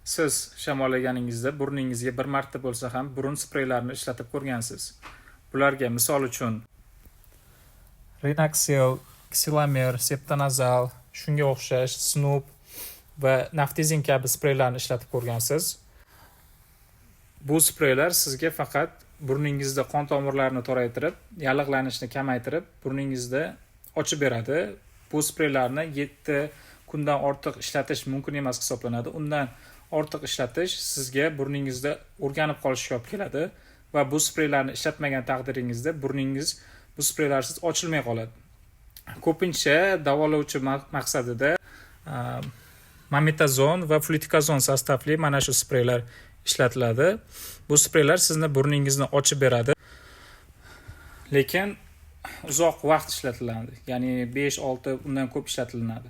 Siz shamollaganingizda burningizga bir marta bo'lsa ham burun spreylarini ishlatib ko'rgansiz. Bularga misol uchun Renaxel, Xilamer, Septanazal, shunga o'xshash Snoop va Naftizin kabi spreylarni ishlatib ko'rgansiz. Bu spreylar sizga faqat burningizda qon tomirlarini toraytirib, yallig'lanishni kamaytirib, burningizda ochib beradi. Bu spreylarni 7 kundan ortiq ishlatish mumkin emas hisoblanadi. Undan ortiq ishlatish sizga burningizda o'rganib qolishga olib keladi va bu spreylarni ishlatmagan taqdiringizda burningiz bu spreylarsiz ochilmay qoladi. Ko'pincha davolovchi maqsadida mometazon va flutikazon sostavli mana shu spreylar ishlatiladi. Bu spreylar sizni burningizni ochib beradi. Lekin uzoq vaqt ishlatiladi. Ya'ni 5-6 undan ko'p ishlatilinadi.